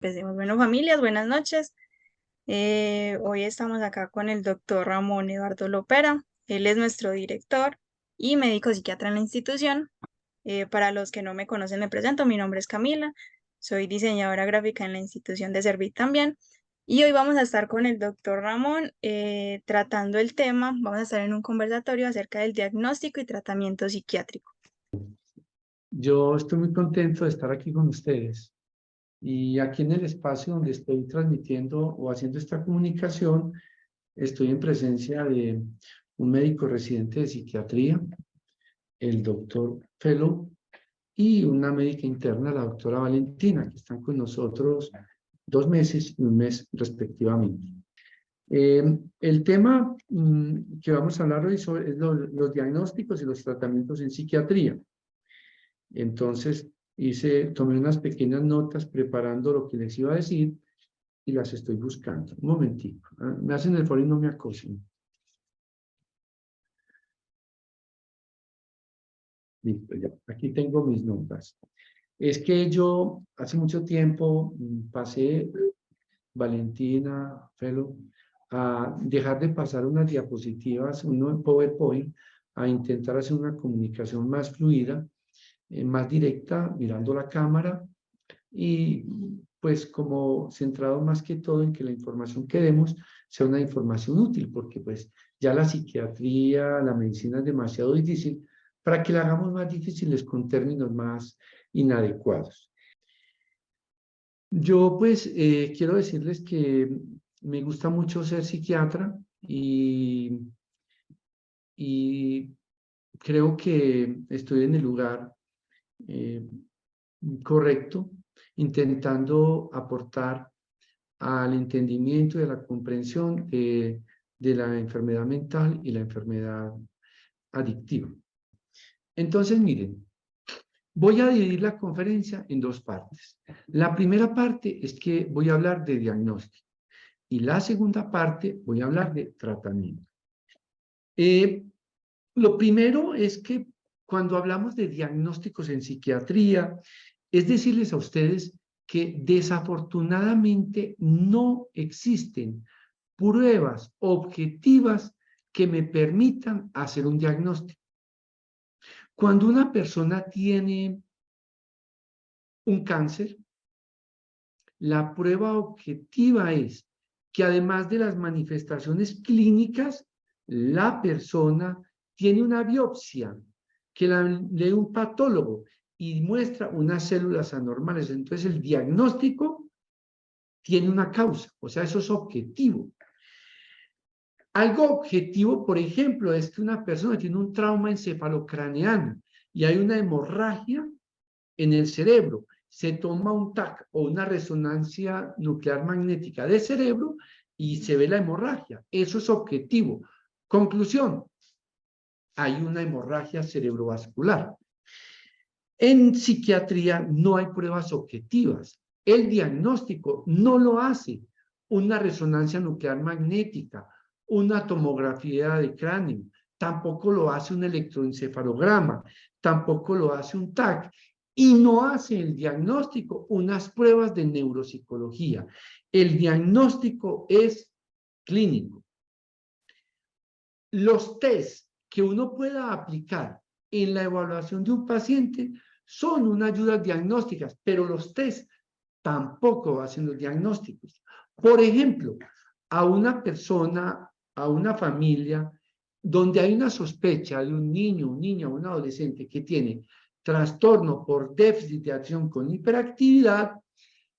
empecemos. Bueno, familias, buenas noches. Hoy estamos acá con el doctor Ramón Eduardo Lopera. Él es nuestro director y médico psiquiatra en la institución. Para los que no me conocen, me presento. Mi nombre es Camila. Soy diseñadora gráfica en la institución de Servit también. Y hoy vamos a estar con el doctor Ramón tratando el tema. Vamos a estar en un conversatorio acerca del diagnóstico y tratamiento psiquiátrico. Yo estoy muy contento de estar aquí con ustedes y aquí en el espacio donde estoy transmitiendo o haciendo esta comunicación, estoy en presencia de un médico residente de psiquiatría, el doctor Fellow, y una médica interna, la doctora Valentina, que están con nosotros 2 meses y 1 mes respectivamente. El tema que vamos a hablar hoy es los diagnósticos y los tratamientos en psiquiatría. Entonces, tomé unas pequeñas notas preparando lo que les iba a decir y las estoy buscando. Un momentico. Me hacen el favor y no me acosen. Listo, ya. Aquí tengo mis notas. Es que yo hace mucho tiempo pasé, Valentina, Fellow, a dejar de pasar unas diapositivas, uno en PowerPoint, a intentar hacer una comunicación más fluida, más directa, mirando la cámara, y pues como centrado más que todo en que la información que demos sea una información útil, porque pues ya la psiquiatría, la medicina es demasiado difícil para que la hagamos más difíciles con términos más inadecuados. Yo pues quiero decirles que me gusta mucho ser psiquiatra y creo que estoy en el lugar correcto, intentando aportar al entendimiento y a la comprensión de la enfermedad mental y la enfermedad adictiva. Entonces, miren, voy a dividir la conferencia en 2 partes. La primera parte es que voy a hablar de diagnóstico y la segunda parte voy a hablar de tratamiento. Lo primero es que cuando hablamos de diagnósticos en psiquiatría, es decirles a ustedes que desafortunadamente no existen pruebas objetivas que me permitan hacer un diagnóstico. Cuando una persona tiene un cáncer, la prueba objetiva es que además de las manifestaciones clínicas, la persona tiene una biopsia que la lee un patólogo y muestra unas células anormales. Entonces el diagnóstico tiene una causa, o sea, eso es objetivo. Algo objetivo, por ejemplo, es que una persona tiene un trauma encefalocraneano y hay una hemorragia en el cerebro. Se toma un TAC o una resonancia nuclear magnética de cerebro y se ve la hemorragia. Eso es objetivo. Conclusión, hay una hemorragia cerebrovascular. En psiquiatría no hay pruebas objetivas. El diagnóstico no lo hace una resonancia nuclear magnética, una tomografía de cráneo, tampoco lo hace un electroencefalograma, tampoco lo hace un TAC, y no hace el diagnóstico unas pruebas de neuropsicología. El diagnóstico es clínico. Los test que uno pueda aplicar en la evaluación de un paciente son unas ayudas diagnósticas, pero los test tampoco hacen los diagnósticos. Por ejemplo, a una persona, a una familia, donde hay una sospecha de un niño, una niña, un adolescente que tiene trastorno por déficit de atención con hiperactividad,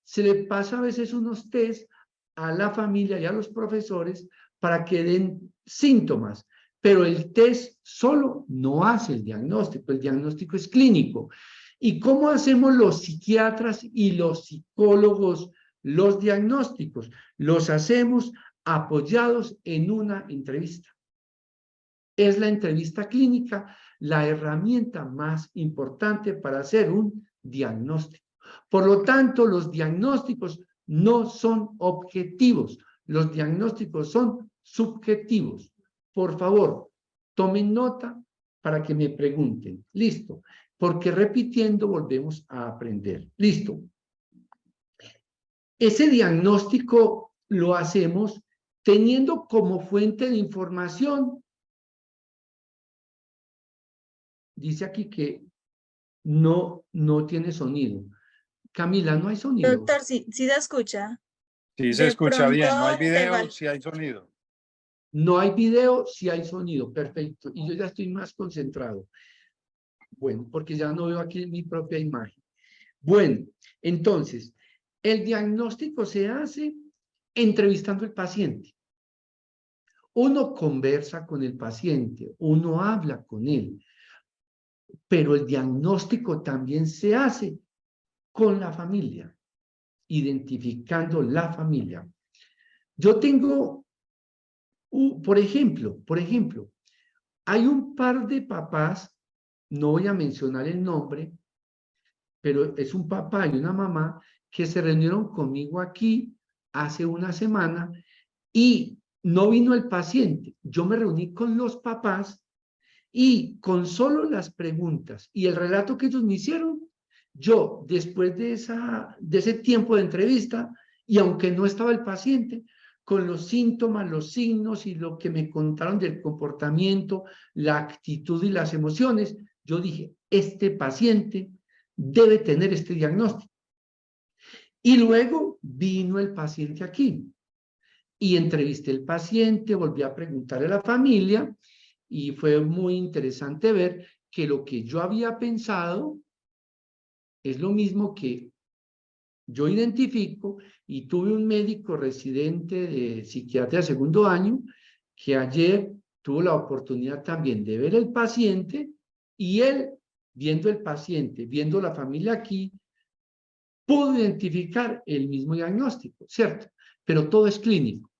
se le pasa a veces unos test a la familia y a los profesores para que den síntomas, pero el test solo no hace el diagnóstico es clínico. ¿Y cómo hacemos los psiquiatras y los psicólogos los diagnósticos? Los hacemos apoyados en una entrevista. Es la entrevista clínica la herramienta más importante para hacer un diagnóstico. Por lo tanto, los diagnósticos no son objetivos, los diagnósticos son subjetivos. Por favor, tomen nota para que me pregunten. Listo, porque repitiendo volvemos a aprender. Listo. ese diagnóstico lo hacemos teniendo como fuente de información, dice aquí que no tiene sonido. Camila, no hay sonido. Doctor, sí, sí se escucha. Sí, se De escucha pronto bien. No hay te video, falta. sí hay sonido. No hay video, sí hay sonido. Perfecto. Y yo ya estoy más concentrado. Bueno, porque ya no veo aquí mi propia imagen. Bueno, entonces, el diagnóstico se hace entrevistando al paciente. Uno conversa con el paciente, uno habla con él, pero el diagnóstico también se hace con la familia, identificando la familia. Yo tengo, por ejemplo, hay un par de papás, no voy a mencionar el nombre, pero es un papá y una mamá que se reunieron conmigo aquí hace una semana y no vino el paciente. Yo me reuní con los papás y con solo las preguntas y el relato que ellos me hicieron, yo después de ese tiempo de entrevista, y aunque no estaba el paciente, con los síntomas, los signos y lo que me contaron del comportamiento, la actitud y las emociones, yo dije, este paciente debe tener este diagnóstico. Y luego vino el paciente aquí y entrevisté al paciente, volví a preguntarle a la familia y fue muy interesante ver que lo que yo había pensado es lo mismo que yo identifico, y tuve un médico residente de psiquiatría segundo año que ayer tuvo la oportunidad también de ver el paciente y él, viendo el paciente, viendo la familia aquí, pudo identificar el mismo diagnóstico, ¿cierto? Pero todo es clínico.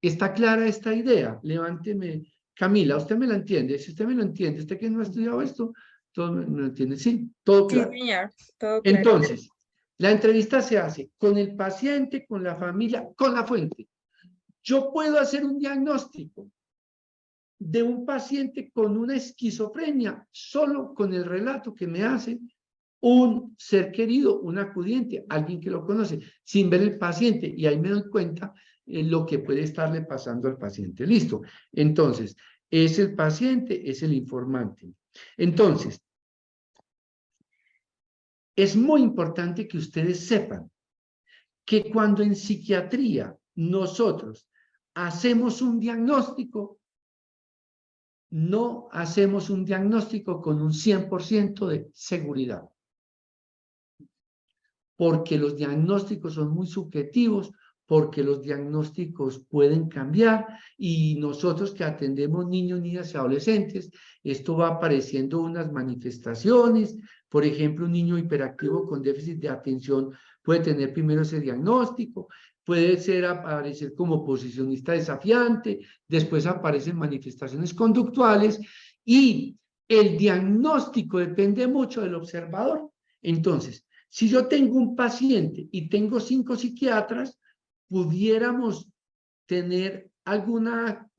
¿Está clara esta idea? Levánteme. Camila, ¿usted me la entiende? Si usted me lo entiende, usted que no ha estudiado esto, todo me lo entiende. Sí, todo Sí, claro. señor, todo claro. Entonces, la entrevista se hace con el paciente, con la familia, con la fuente. Yo puedo hacer un diagnóstico de un paciente con una esquizofrenia solo con el relato que me hace un ser querido, un acudiente, alguien que lo conoce, sin ver el paciente, y ahí me doy cuenta lo que puede estarle pasando al paciente. Listo. Entonces, es el paciente, es el informante. Entonces, es muy importante que ustedes sepan que cuando en psiquiatría nosotros hacemos un diagnóstico, no hacemos un diagnóstico con un 100% de seguridad, porque los diagnósticos son muy subjetivos, porque los diagnósticos pueden cambiar, y nosotros que atendemos niños, niñas y adolescentes, esto va apareciendo unas manifestaciones. Por ejemplo, un niño hiperactivo con déficit de atención puede tener primero ese diagnóstico, puede aparecer como posicionista desafiante, después aparecen manifestaciones conductuales, y el diagnóstico depende mucho del observador. Entonces, si yo tengo un paciente y tengo 5 psiquiatras, pudiéramos tener alguna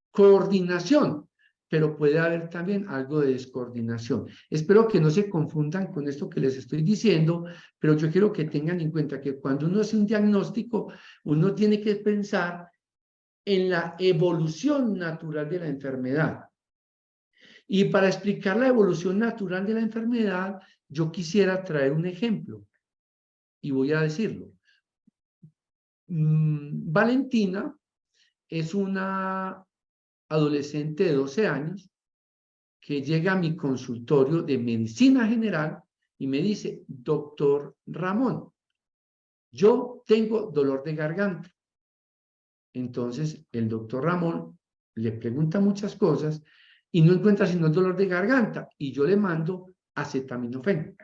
coordinación, pero puede haber también algo de descoordinación. Espero que no se confundan con esto que les estoy diciendo, pero yo quiero que tengan en cuenta que cuando uno hace un diagnóstico, uno tiene que pensar en la evolución natural de la enfermedad. Y para explicar la evolución natural de la enfermedad, yo quisiera traer un ejemplo, y voy a decirlo. Valentina es una adolescente de 12 años que llega a mi consultorio de medicina general y me dice, doctor Ramón, yo tengo dolor de garganta. Entonces el doctor Ramón le pregunta muchas cosas y no encuentra sino el dolor de garganta, y yo le mando acetaminofén,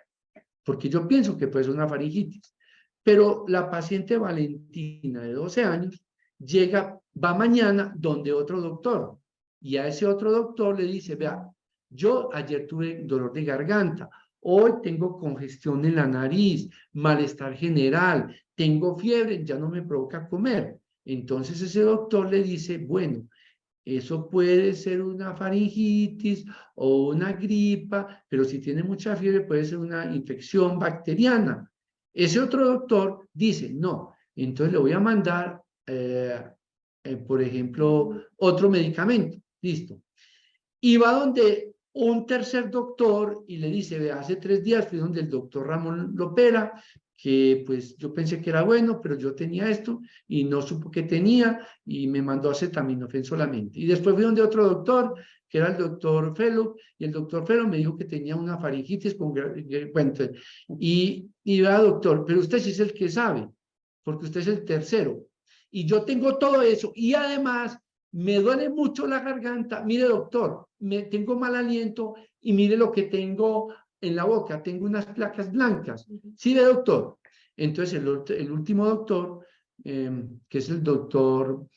porque yo pienso que puede ser una faringitis. Pero la paciente Valentina de 12 años va mañana donde otro doctor, y a ese otro doctor le dice, vea, yo ayer tuve dolor de garganta, hoy tengo congestión en la nariz, malestar general, tengo fiebre, ya no me provoca comer. Entonces ese doctor le dice, bueno, eso puede ser una faringitis o una gripa, pero si tiene mucha fiebre puede ser una infección bacteriana. Ese otro doctor dice, no, entonces le voy a mandar, por ejemplo, otro medicamento. Listo. Y va donde un tercer doctor y le dice, ve, hace 3 días fui donde el doctor Ramón Lopera, que pues yo pensé que era bueno, pero yo tenía esto y no supo que tenía y me mandó acetaminofén solamente. Y después fui donde otro doctor, que era el doctor Fellow, y el doctor Fellow me dijo que tenía una faringitis con... Bueno, y va, doctor, pero usted sí es el que sabe, porque usted es el tercero. Y yo tengo todo eso y además me duele mucho la garganta, mire doctor, tengo mal aliento y mire lo que tengo en la boca, tengo unas placas blancas. ¿Sí ve doctor? Entonces el último doctor, que es el doctor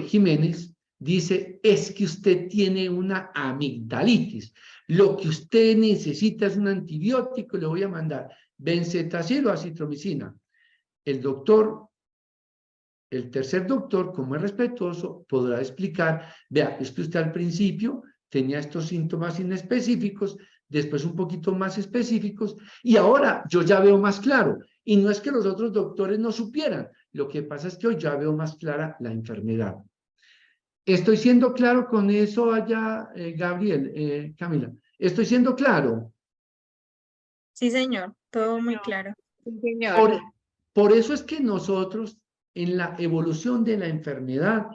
Jiménez, dice, es que usted tiene una amigdalitis. Lo que usted necesita es un antibiótico, le voy a mandar benzetacil o acitromicina. El doctor, el tercer doctor, como es respetuoso, podrá explicar, vea, es que usted al principio tenía estos síntomas inespecíficos, después un poquito más específicos, y ahora yo ya veo más claro. Y no es que los otros doctores no supieran, lo que pasa es que hoy ya veo más clara la enfermedad. ¿Estoy siendo claro con eso allá, Gabriel, Camila? ¿Estoy siendo claro? Sí, señor, todo muy claro. Sí, señor. Por, por eso es que nosotros, en la evolución de la enfermedad,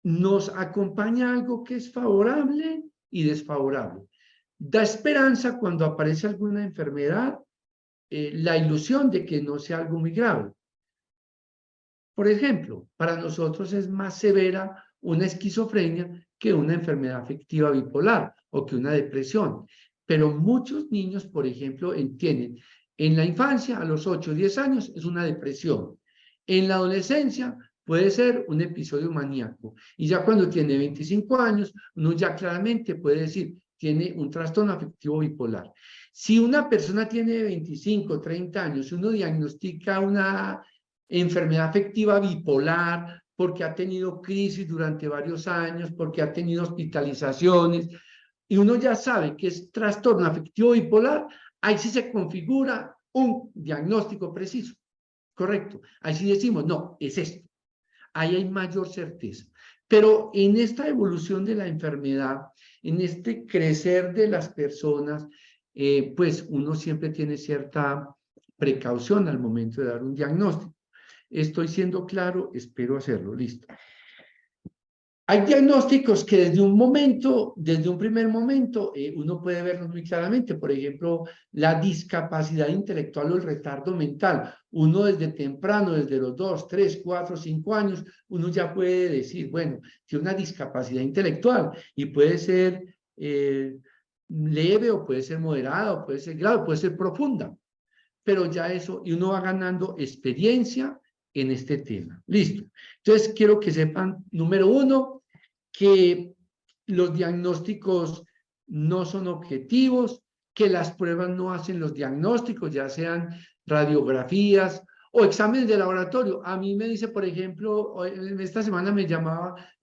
nos acompaña algo que es favorable y desfavorable. Da esperanza cuando aparece alguna enfermedad, la ilusión de que no sea algo muy grave. Por ejemplo, para nosotros es más severa una esquizofrenia que una enfermedad afectiva bipolar o que una depresión. Pero muchos niños, por ejemplo, entienden, en la infancia, a los 8 o 10 años, es una depresión. En la adolescencia puede ser un episodio maníaco. Y ya cuando tiene 25 años, uno ya claramente puede decir, tiene un trastorno afectivo bipolar. Si una persona tiene 25, 30 años, uno diagnostica una enfermedad afectiva bipolar, porque ha tenido crisis durante varios años, porque ha tenido hospitalizaciones, y uno ya sabe que es trastorno afectivo bipolar, ahí sí se configura un diagnóstico preciso, correcto. Ahí sí decimos, no, es esto. Ahí hay mayor certeza. Pero en esta evolución de la enfermedad, en este crecer de las personas, pues uno siempre tiene cierta precaución al momento de dar un diagnóstico. Estoy siendo claro, espero hacerlo, listo. Hay diagnósticos que desde un primer momento, uno puede verlos muy claramente. Por ejemplo, la discapacidad intelectual o el retardo mental. Uno desde temprano, desde los 2, 3, 4, 5 años, uno ya puede decir, bueno, tiene una discapacidad intelectual y puede ser leve o puede ser moderada o puede ser grave, puede ser profunda. Pero ya eso, y uno va ganando experiencia en este tema. Listo. Entonces, quiero que sepan, número uno, que los diagnósticos no son objetivos, que las pruebas no hacen los diagnósticos, ya sean radiografías o exámenes de laboratorio. A mí me dice, por ejemplo, esta semana me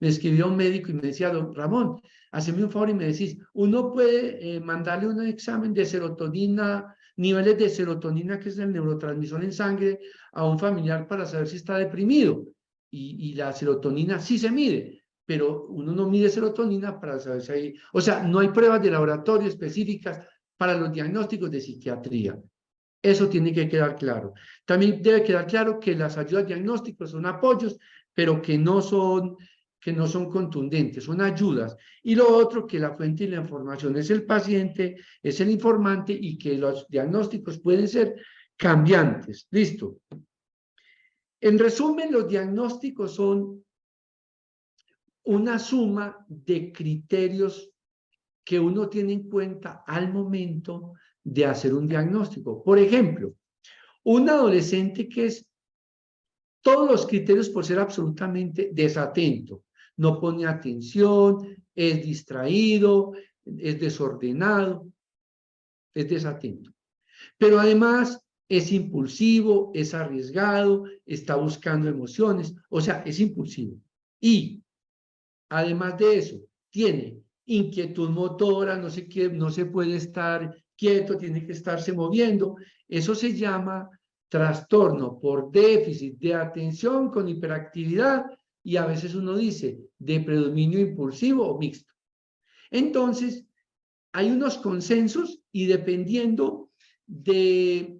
escribió un médico y me decía, don Ramón, haceme un favor y me decís, uno puede mandarle un examen de serotonina, niveles de serotonina, que es el neurotransmisor en sangre, a un familiar para saber si está deprimido. Y la serotonina sí se mide, pero uno no mide serotonina para saber si hay... O sea, no hay pruebas de laboratorio específicas para los diagnósticos de psiquiatría. Eso tiene que quedar claro. También debe quedar claro que las ayudas diagnósticas son apoyos, pero que no son contundentes, son ayudas. Y lo otro, que la fuente de la información es el paciente, es el informante y que los diagnósticos pueden ser cambiantes. Listo. En resumen, los diagnósticos son una suma de criterios que uno tiene en cuenta al momento de hacer un diagnóstico. Por ejemplo, un adolescente que es todos los criterios por ser absolutamente desatento, no pone atención, es distraído, es desordenado, es desatento. Pero además es impulsivo, es arriesgado, está buscando emociones, o sea, es impulsivo. Y además de eso, tiene inquietud motora, no se puede estar quieto, tiene que estarse moviendo. Eso se llama trastorno por déficit de atención con hiperactividad y a veces uno dice de predominio impulsivo o mixto. Entonces, hay unos consensos y dependiendo de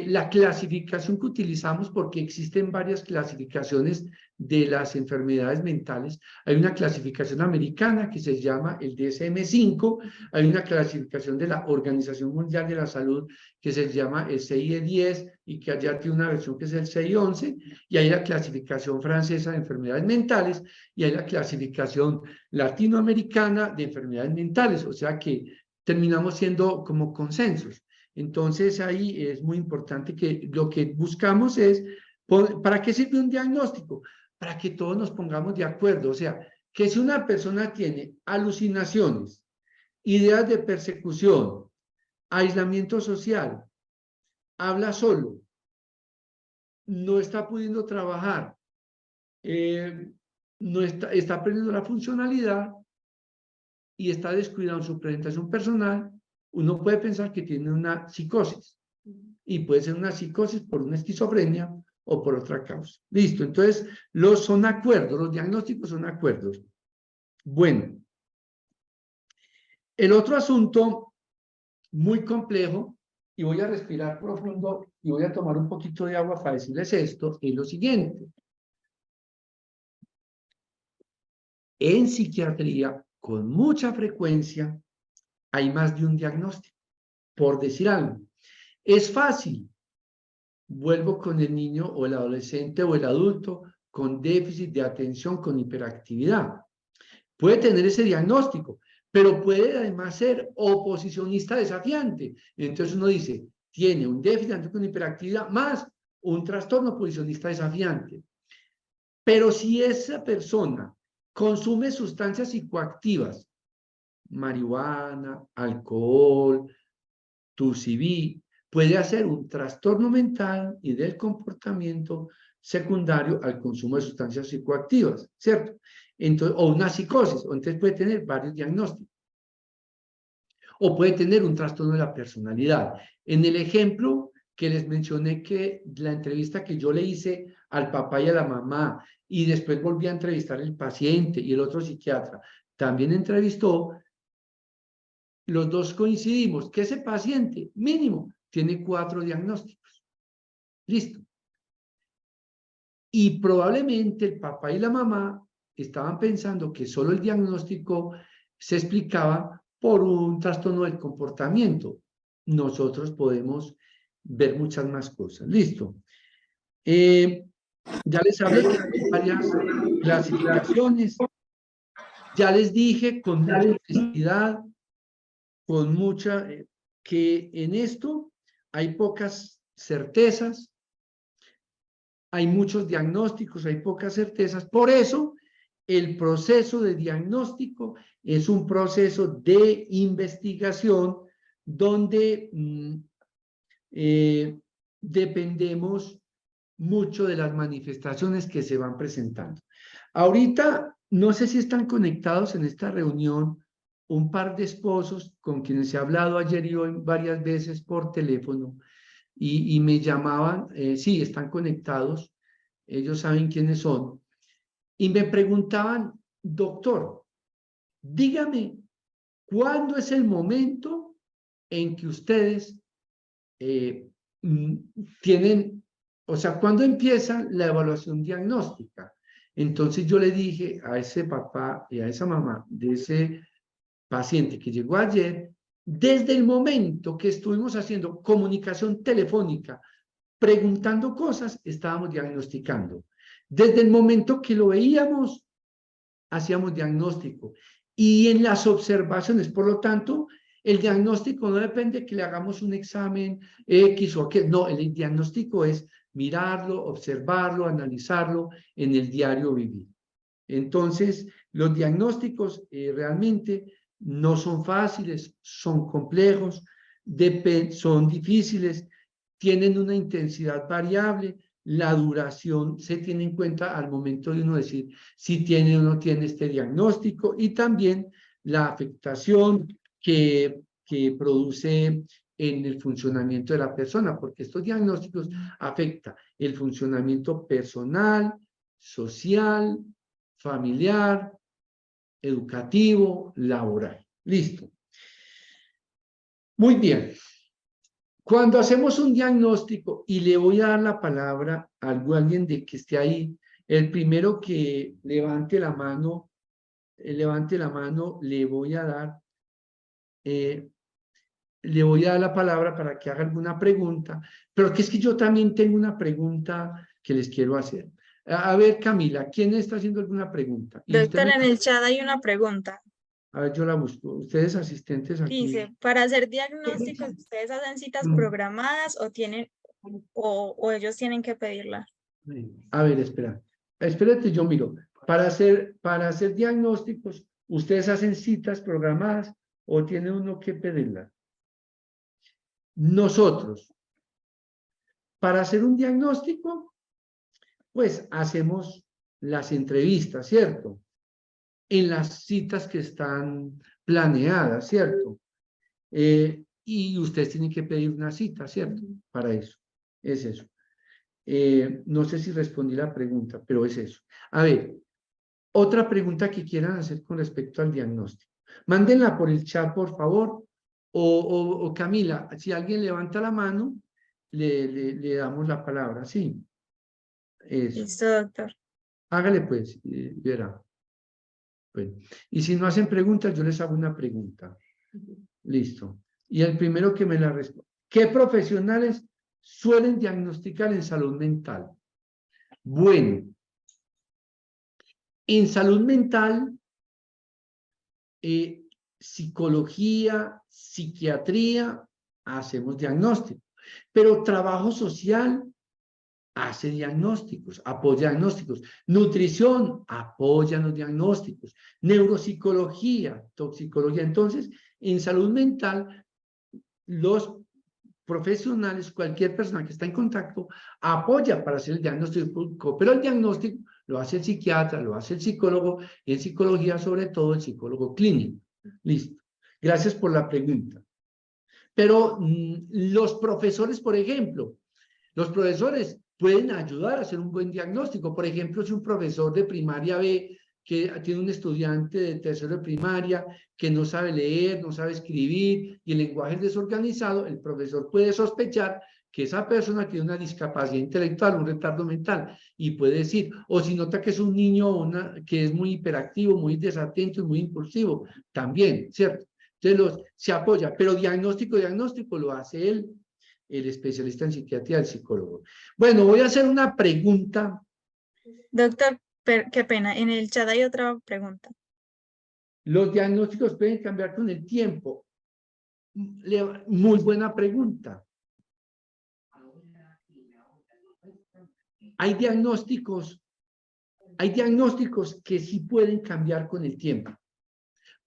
la clasificación que utilizamos, porque existen varias clasificaciones de las enfermedades mentales. Hay una clasificación americana que se llama el DSM-5, hay una clasificación de la Organización Mundial de la Salud que se llama el CIE-10 y que allá tiene una versión que es el CIE-11, y hay la clasificación francesa de enfermedades mentales y hay la clasificación latinoamericana de enfermedades mentales, o sea que terminamos siendo como consensos. Entonces ahí es muy importante que lo que buscamos es, ¿para qué sirve un diagnóstico? Para que todos nos pongamos de acuerdo. O sea, que si una persona tiene alucinaciones, ideas de persecución, aislamiento social, habla solo, no está pudiendo trabajar, no está perdiendo la funcionalidad y está descuidado en su presentación personal, uno puede pensar que tiene una psicosis. Y puede ser una psicosis por una esquizofrenia o por otra causa. Listo, entonces son acuerdos, los diagnósticos son acuerdos. Bueno, el otro asunto muy complejo, y voy a respirar profundo y voy a tomar un poquito de agua para decirles esto, es lo siguiente. En psiquiatría, con mucha frecuencia, hay más de un diagnóstico, por decir algo. Es fácil. Vuelvo con el niño o el adolescente o el adulto con déficit de atención, con hiperactividad. Puede tener ese diagnóstico, pero puede además ser oposicionista desafiante. Entonces uno dice, tiene un déficit de atención con hiperactividad más un trastorno oposicionista desafiante. Pero si esa persona consume sustancias psicoactivas, marihuana, alcohol, TUCB, puede hacer un trastorno mental y del comportamiento secundario al consumo de sustancias psicoactivas, ¿cierto? Entonces, o una psicosis, o entonces puede tener varios diagnósticos. O puede tener un trastorno de la personalidad. En el ejemplo que les mencioné, que la entrevista que yo le hice al papá y a la mamá, y después volví a entrevistar al paciente y el otro psiquiatra, también entrevistó, los dos coincidimos que ese paciente mínimo tiene 4 diagnósticos. Listo. Y probablemente el papá y la mamá estaban pensando que solo el diagnóstico se explicaba por un trastorno del comportamiento. Nosotros podemos ver muchas más cosas. Listo. Ya les hablé que hay varias clasificaciones. Ya les dije con mucha honestidad, con mucha, que en esto hay pocas certezas, hay muchos diagnósticos, hay pocas certezas. Por eso, el proceso de diagnóstico es un proceso de investigación donde dependemos mucho de las manifestaciones que se van presentando. Ahorita, no sé si están conectados en esta reunión un par de esposos con quienes he hablado ayer y hoy varias veces por teléfono y me llamaban, sí, están conectados, ellos saben quiénes son, y me preguntaban, doctor, dígame, ¿cuándo es el momento en que ustedes tienen, o sea, cuándo empieza la evaluación diagnóstica? Entonces yo le dije a ese papá y a esa mamá de ese paciente que llegó ayer, desde el momento que estuvimos haciendo comunicación telefónica, preguntando cosas, estábamos diagnosticando. Desde el momento que lo veíamos, hacíamos diagnóstico. Y en las observaciones, por lo tanto, el diagnóstico no depende que le hagamos un examen X o aquel. No, el diagnóstico es mirarlo, observarlo, analizarlo en el diario vivir. Entonces, los diagnósticos realmente no son fáciles, son complejos, son difíciles, tienen una intensidad variable, la duración se tiene en cuenta al momento de uno decir si tiene o no tiene este diagnóstico y también la afectación que que produce en el funcionamiento de la persona, porque estos diagnósticos afectan el funcionamiento personal, social, familiar, educativo, laboral. Listo. Muy bien. Cuando hacemos un diagnóstico, y le voy a dar la palabra a alguien de que esté ahí, el primero que levante la mano, le voy a dar la palabra para que haga alguna pregunta, pero que es que yo también tengo una pregunta que les quiero hacer. A ver, Camila, ¿quién está haciendo alguna pregunta? Y usted Doctor, me... en el chat hay una pregunta. A ver, yo la busco. Ustedes asistentes aquí. Dice, para hacer diagnósticos, ¿ustedes hacen citas Mm, programadas o tienen o ellos tienen que pedirla? A ver, espera. Espérate, yo miro. Para hacer diagnósticos, ¿ustedes hacen citas programadas o tiene uno que pedirlas? Nosotros, para hacer un diagnóstico, pues hacemos las entrevistas, ¿cierto? En las citas que están planeadas, ¿cierto? Y ustedes tienen que pedir una cita, ¿cierto? Para eso. Es eso. No sé si respondí la pregunta, pero es eso. A ver, otra pregunta que quieran hacer con respecto al diagnóstico. Mándenla por el chat, por favor. O Camila, si alguien levanta la mano, le damos la palabra. Sí, eso. Listo, doctor. Hágale pues, verá. Bueno, y si no hacen preguntas, yo les hago una pregunta. Listo. Y el primero que me la responde. ¿Qué profesionales suelen diagnosticar en salud mental? Bueno, en salud mental, psicología, psiquiatría, hacemos diagnóstico. Pero trabajo social hace diagnósticos, apoya diagnósticos. Nutrición apoya los diagnósticos. Neuropsicología, toxicología. Entonces, en salud mental, los profesionales, cualquier persona que está en contacto, apoya para hacer el diagnóstico, pero el diagnóstico lo hace el psiquiatra, lo hace el psicólogo, y en psicología sobre todo el psicólogo clínico. Listo. Gracias por la pregunta. Pero los profesores, por ejemplo, los profesores pueden ayudar a hacer un buen diagnóstico. Por ejemplo, si un profesor de primaria ve que tiene un estudiante de tercero de primaria que no sabe leer, no sabe escribir y el lenguaje es desorganizado, el profesor puede sospechar que esa persona tiene una discapacidad intelectual, un retardo mental, y puede decir, o si nota que es un niño que es muy hiperactivo, muy desatento y muy impulsivo, también, ¿cierto? Entonces se apoya, pero diagnóstico lo hace el especialista en psiquiatría, el psicólogo. Bueno, voy a hacer una pregunta. Doctor, qué pena, en el chat hay otra pregunta. ¿Los diagnósticos pueden cambiar con el tiempo? Muy buena pregunta. Hay diagnósticos que sí pueden cambiar con el tiempo.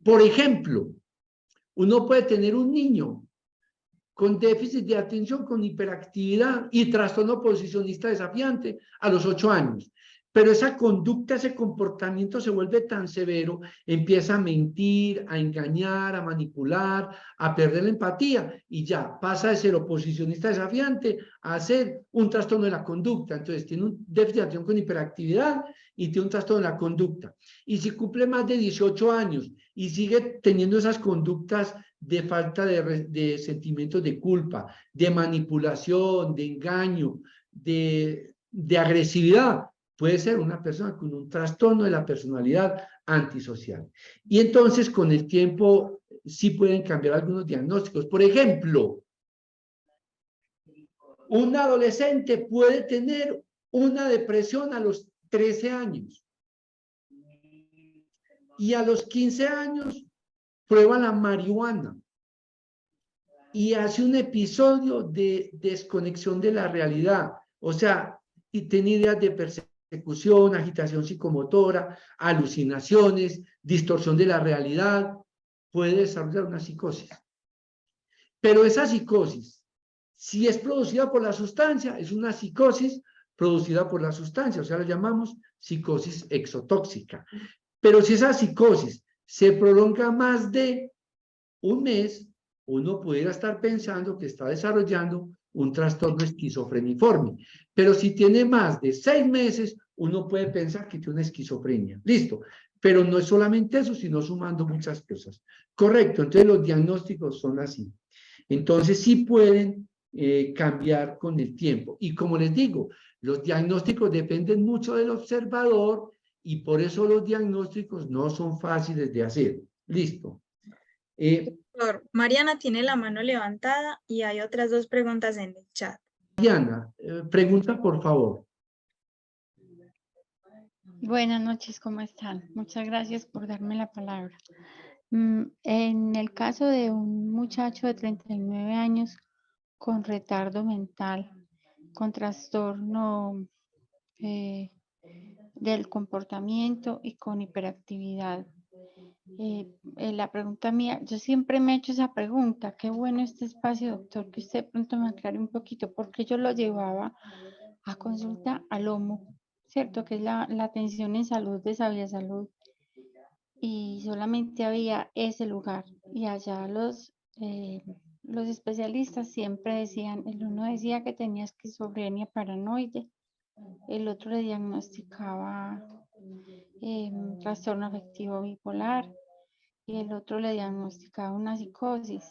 Por ejemplo, uno puede tener un niño con déficit de atención, con hiperactividad y trastorno posicionista desafiante a los 8 años. Pero esa conducta, ese comportamiento se vuelve tan severo, empieza a mentir, a engañar, a manipular, a perder la empatía y ya pasa de ser oposicionista desafiante a ser un trastorno de la conducta. Entonces tiene un déficit de atención con hiperactividad y tiene un trastorno de la conducta. Y si cumple más de 18 años y sigue teniendo esas conductas de falta de sentimientos de culpa, de manipulación, de engaño, de agresividad, puede ser una persona con un trastorno de la personalidad antisocial. Y entonces con el tiempo sí pueden cambiar algunos diagnósticos. Por ejemplo, un adolescente puede tener una depresión a los 13 años y a los 15 años prueba la marihuana y hace un episodio de desconexión de la realidad, o sea, y tiene ideas de persecución, agitación psicomotora, alucinaciones, distorsión de la realidad, puede desarrollar una psicosis. Pero esa psicosis, si es producida por la sustancia, es una psicosis producida por la sustancia, o sea, la llamamos psicosis exotóxica. Pero si esa psicosis se prolonga más de un mes, uno pudiera estar pensando que está desarrollando un trastorno esquizofreniforme, pero si tiene más de 6 meses, uno puede pensar que tiene una esquizofrenia. Listo, pero no es solamente eso, sino sumando muchas cosas. Correcto, entonces los diagnósticos son así. Entonces sí pueden cambiar con el tiempo. Y como les digo, los diagnósticos dependen mucho del observador y por eso los diagnósticos no son fáciles de hacer. Listo. Doctor, Mariana tiene la mano levantada y hay otras dos preguntas en el chat. Diana, pregunta por favor. Buenas noches, ¿cómo están? Muchas gracias por darme la palabra. En el caso de un muchacho de 39 años con retardo mental, con trastorno del comportamiento y con hiperactividad, la pregunta mía, yo siempre me he hecho esa pregunta, qué bueno este espacio, doctor, que usted de pronto me aclare un poquito, porque yo lo llevaba a consulta al OMO, ¿cierto? Que es la atención en salud de Sabia Salud, y solamente había ese lugar, y allá los especialistas siempre decían, el uno decía que tenía esquizofrenia paranoide, el otro le diagnosticaba trastorno afectivo bipolar, y el otro le diagnosticaba una psicosis,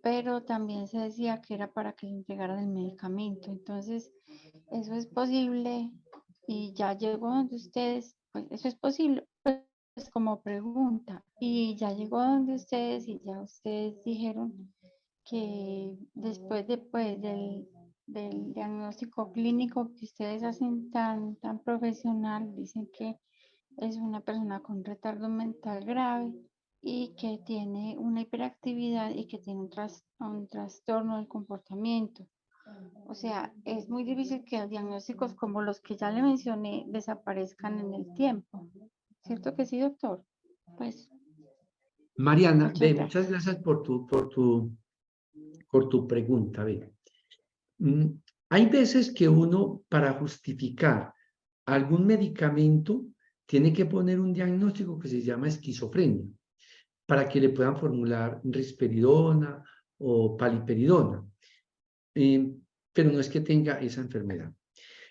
pero también se decía que era para que le entregaran el medicamento. Entonces, eso es posible y ya llegó donde ustedes, pues eso es posible, pues como pregunta, y ya llegó donde ustedes y ya ustedes dijeron que después de, pues, del diagnóstico clínico que ustedes hacen tan profesional, dicen que es una persona con retardo mental grave y que tiene una hiperactividad y que tiene un trastorno del comportamiento. O sea, es muy difícil que los diagnósticos como los que ya le mencioné desaparezcan en el tiempo. ¿Cierto que sí, doctor? Pues Mariana, muchas muchas gracias. gracias por tu pregunta. Mm, Hay veces que uno, para justificar algún medicamento, tiene que poner un diagnóstico que se llama esquizofrenia, para que le puedan formular risperidona o paliperidona. Pero no es que tenga esa enfermedad.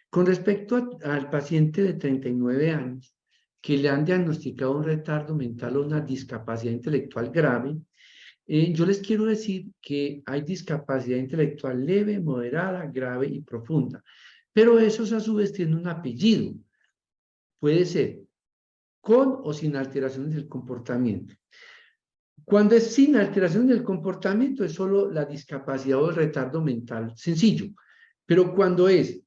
Con respecto al paciente de 39 años que le han diagnosticado un retardo mental o una discapacidad intelectual grave, yo les quiero decir que hay discapacidad intelectual leve, moderada, grave y profunda. Pero esos a su vez tienen un apellido. Puede ser con o sin alteraciones del comportamiento. Cuando es sin alteración del comportamiento es solo la discapacidad o el retardo mental sencillo. Pero cuando es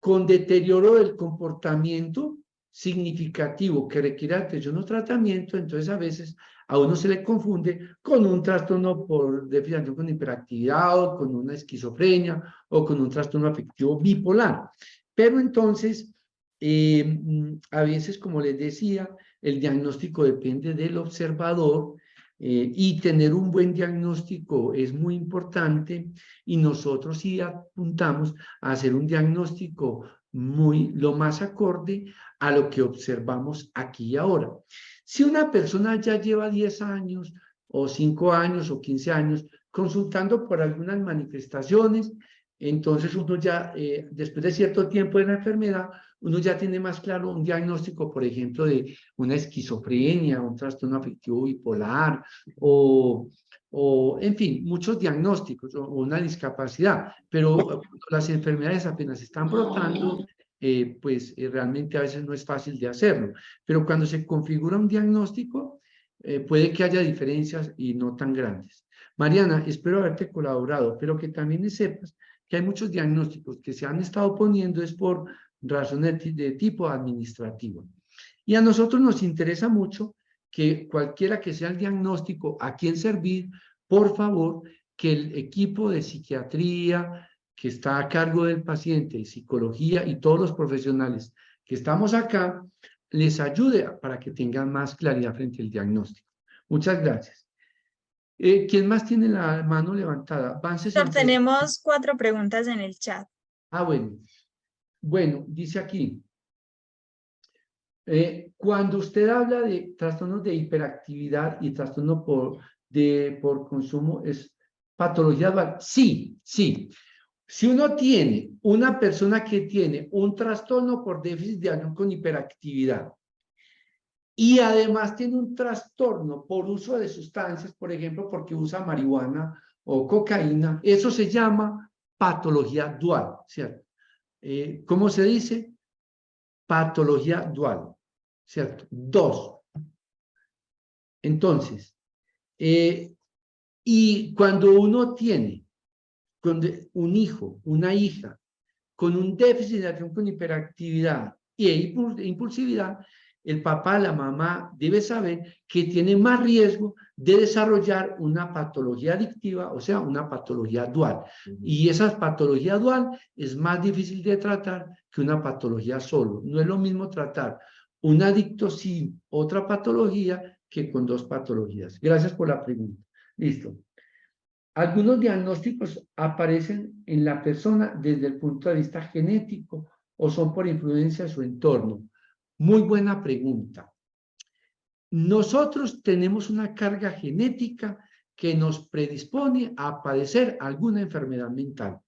con deterioro del comportamiento significativo que requiere atención o tratamiento, entonces a veces a uno se le confunde con un trastorno por déficit con hiperactividad o con una esquizofrenia o con un trastorno afectivo bipolar. Pero entonces, a veces, como les decía, el diagnóstico depende del observador y tener un buen diagnóstico es muy importante y nosotros sí apuntamos a hacer un diagnóstico lo más acorde a lo que observamos aquí y ahora. Si una persona ya lleva 10 años o 5 años o 15 años consultando por algunas manifestaciones, entonces uno ya, después de cierto tiempo de la enfermedad, uno ya tiene más claro un diagnóstico, por ejemplo, de una esquizofrenia, un trastorno afectivo bipolar o en fin, muchos diagnósticos o una discapacidad, pero cuando las enfermedades apenas están brotando, pues realmente a veces no es fácil de hacerlo, pero cuando se configura un diagnóstico, puede que haya diferencias y no tan grandes. Mariana, espero haberte colaborado, pero que también sepas que hay muchos diagnósticos que se han estado poniendo es por razones de tipo administrativo. Y a nosotros nos interesa mucho que cualquiera que sea el diagnóstico, a quién servir, por favor, que el equipo de psiquiatría que está a cargo del paciente, psicología y todos los profesionales que estamos acá, les ayude para que tengan más claridad frente al diagnóstico. Muchas gracias. ¿Quién más tiene la mano levantada? Van Doctor, 60. tenemos cuatro preguntas en el chat. Ah, bueno. Bueno, dice aquí, cuando usted habla de trastornos de hiperactividad y trastorno por por consumo es patología dual. Sí, sí. Si uno tiene una persona que tiene un trastorno por déficit de atención con hiperactividad y además tiene un trastorno por uso de sustancias, por ejemplo, porque usa marihuana o cocaína, eso se llama patología dual, ¿cierto? ¿Cómo se dice? Patología dual, ¿cierto? Dos. Entonces, y cuando uno tiene un hijo, una hija, con un déficit de atención con hiperactividad e impulsividad, el papá, la mamá debe saber que tiene más riesgo de desarrollar una patología adictiva, o sea, una patología dual. Y esa patología dual es más difícil de tratar que una patología solo. No es lo mismo tratar un adicto sin otra patología que con dos patologías. Gracias por la pregunta. Listo. Algunos diagnósticos aparecen en la persona desde el punto de vista genético o son por influencia de su entorno. Muy buena pregunta. Nosotros tenemos una carga genética que nos predispone a padecer alguna enfermedad mental.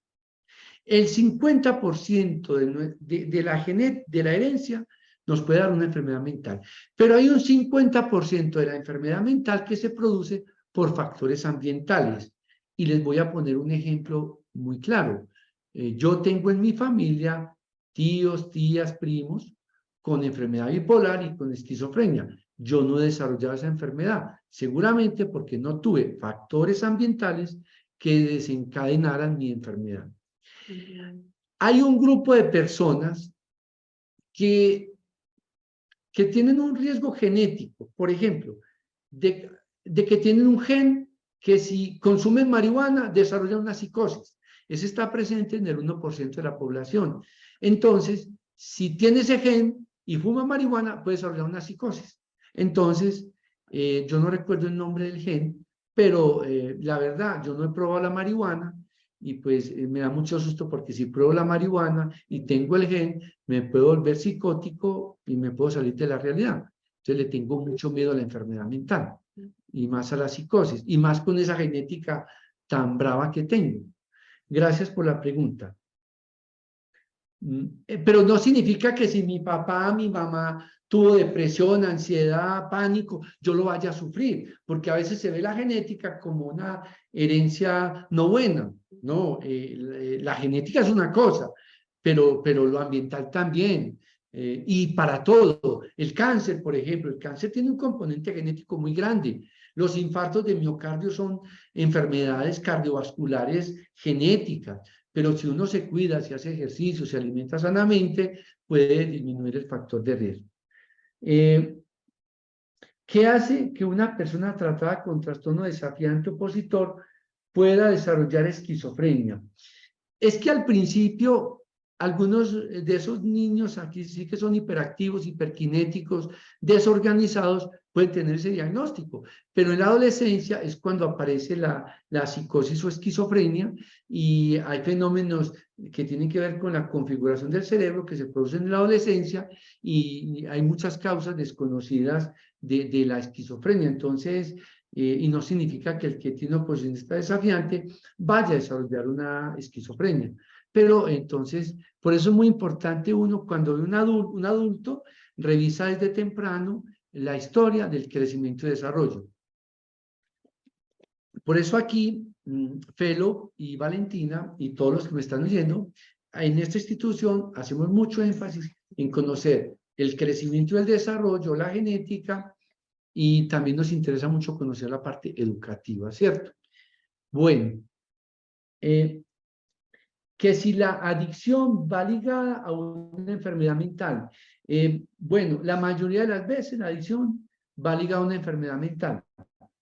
El 50% de la herencia nos puede dar una enfermedad mental, pero hay un 50% de la enfermedad mental que se produce por factores ambientales. Y les voy a poner un ejemplo muy claro. Yo tengo en mi familia tíos, tías, primos con enfermedad bipolar y con esquizofrenia. Yo no he desarrollado esa enfermedad, seguramente porque no tuve factores ambientales que desencadenaran mi enfermedad. Hay un grupo de personas que tienen un riesgo genético, por ejemplo, de que tienen un gen que si consumen marihuana desarrollan una psicosis. Ese está presente en el 1% de la población. Entonces, si tiene ese gen y fuma marihuana, puede desarrollar una psicosis. Entonces, yo no recuerdo el nombre del gen, pero la verdad, yo no he probado la marihuana y pues me da mucho susto porque si pruebo la marihuana y tengo el gen, me puedo volver psicótico y me puedo salir de la realidad. Entonces le tengo mucho miedo a la enfermedad mental y más a la psicosis y más con esa genética tan brava que tengo. Gracias por la pregunta. Pero no significa que si mi papá, mi mamá tuvo depresión, ansiedad, pánico, yo lo vaya a sufrir, porque a veces se ve la genética como una herencia no buena, ¿no? La genética es una cosa, pero lo ambiental también. Y para todo, el cáncer, por ejemplo, el cáncer tiene un componente genético muy grande. Los infartos de miocardio son enfermedades cardiovasculares genéticas. Pero si uno se cuida, si hace ejercicio, se alimenta sanamente, puede disminuir el factor de riesgo. ¿Qué hace que una persona tratada con trastorno desafiante opositor pueda desarrollar esquizofrenia? Es que al principio, algunos de esos niños aquí sí que son hiperactivos, hiperkinéticos, desorganizados, pueden tener ese diagnóstico, pero en la adolescencia es cuando aparece la psicosis o esquizofrenia y hay fenómenos que tienen que ver con la configuración del cerebro que se producen en la adolescencia y hay muchas causas desconocidas de la esquizofrenia. Entonces, y no significa que el que tiene oposición está desafiante vaya a desarrollar una esquizofrenia. Pero entonces, por eso es muy importante uno, cuando ve un adulto, revisa desde temprano la historia del crecimiento y desarrollo. Por eso aquí, Felo y Valentina y todos los que me están oyendo, en esta institución hacemos mucho énfasis en conocer el crecimiento y el desarrollo, la genética, y también nos interesa mucho conocer la parte educativa, ¿cierto? Bueno, que si la adicción va ligada a una enfermedad mental. Bueno, la mayoría de las veces la adicción va ligada a una enfermedad mental.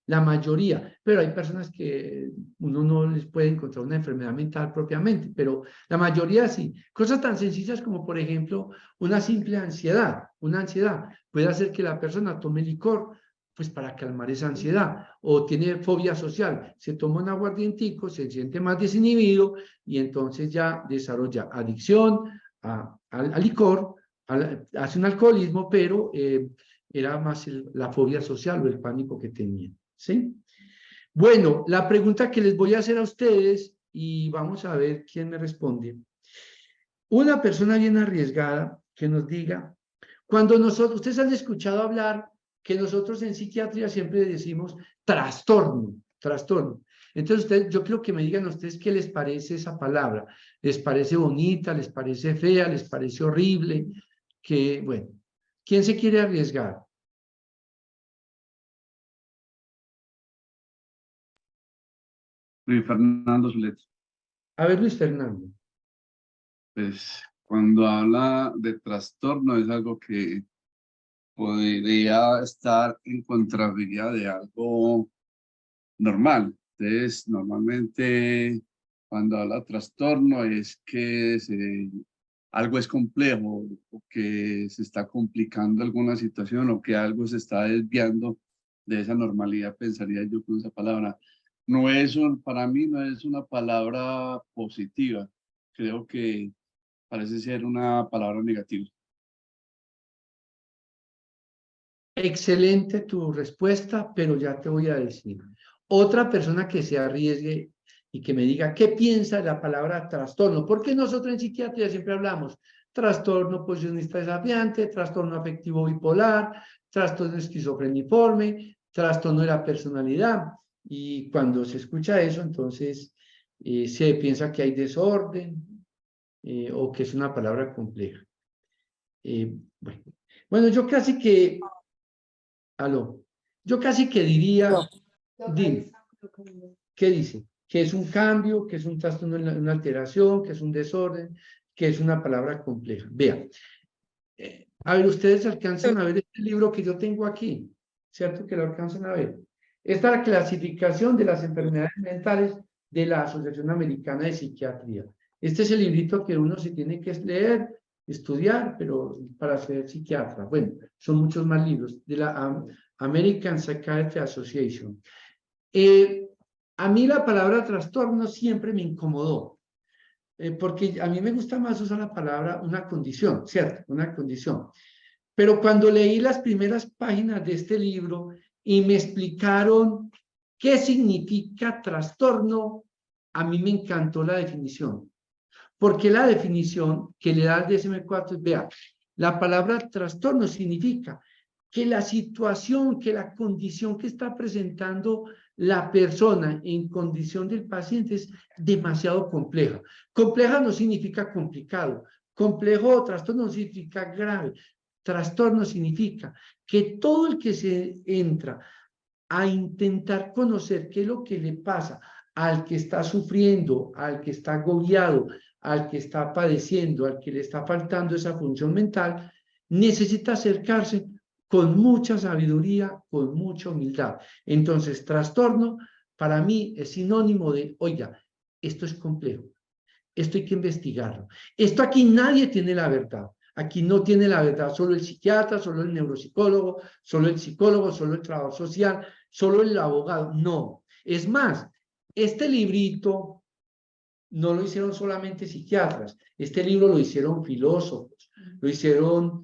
La mayoría, pero hay personas que uno no les puede encontrar una enfermedad mental propiamente, pero la mayoría sí. Cosas tan sencillas como, por ejemplo, una simple ansiedad. Una ansiedad puede hacer que la persona tome licor, pues para calmar esa ansiedad, o tiene fobia social, se toma un aguardientico, se siente más desinhibido y entonces ya desarrolla adicción al licor, hace un alcoholismo, pero era más la fobia social o el pánico que tenía. ¿Sí? Bueno, la pregunta que les voy a hacer a ustedes, y vamos a ver quién me responde. Una persona bien arriesgada que nos diga, cuando nosotros, ustedes han escuchado hablar que nosotros en psiquiatría siempre decimos trastorno, trastorno. Entonces, ustedes, yo quiero que me digan a ustedes qué les parece esa palabra. ¿Les parece bonita? ¿Les parece fea? ¿Les parece horrible? Que, bueno, ¿quién se quiere arriesgar? Luis Fernando Zulet. A ver, Luis Fernando. Pues cuando habla de trastorno es algo que podría estar en contravía de algo normal. Entonces, normalmente cuando habla de trastorno es que algo es complejo o que se está complicando alguna situación o que algo se está desviando de esa normalidad, pensaría yo con esa palabra. No es para mí no es una palabra positiva. Creo que parece ser una palabra negativa. Excelente tu respuesta, pero ya te voy a decir. Otra persona que se arriesgue y que me diga qué piensa de la palabra trastorno, porque nosotros en psiquiatría siempre hablamos trastorno posicionista desafiante, trastorno afectivo bipolar, trastorno esquizofreniforme, trastorno de la personalidad. Y cuando se escucha eso, entonces se piensa que hay desorden o que es una palabra compleja. Bueno. Bueno, yo casi que aló. Yo casi que diría, dime, ¿qué dice? Que es un cambio, que es un trastorno, una alteración, que es un desorden, que es una palabra compleja. Vean, a ver, ustedes alcanzan a ver este libro que yo tengo aquí, ¿cierto? Que lo alcanzan a ver. Esta es la clasificación de las enfermedades mentales de la Asociación Americana de Psiquiatría. Este es el librito que uno se tiene que leer, estudiar, pero para ser psiquiatra. Bueno, son muchos más libros de la American Psychiatry Association. A mí la palabra trastorno siempre me incomodó, porque a mí me gusta más usar la palabra una condición, ¿cierto? Una condición. Pero cuando leí las primeras páginas de este libro y me explicaron qué significa trastorno, a mí me encantó la definición. Porque la definición que le da el DSM-4 es, vea, la palabra trastorno significa que la situación, que la condición que está presentando la persona en condición del paciente es demasiado compleja. Compleja no significa complicado. Complejo o trastorno no significa grave. Trastorno significa que todo el que se entra a intentar conocer qué es lo que le pasa al que está sufriendo, al que está agobiado, al que está padeciendo, al que le está faltando esa función mental, necesita acercarse con mucha sabiduría, con mucha humildad. Entonces, trastorno para mí es sinónimo de, oiga, esto es complejo, esto hay que investigarlo. Esto aquí nadie tiene la verdad. Aquí no tiene la verdad solo el psiquiatra, solo el neuropsicólogo, solo el psicólogo, solo el trabajador social, solo el abogado. No. Es más, este librito no lo hicieron solamente psiquiatras. Este libro lo hicieron filósofos, lo hicieron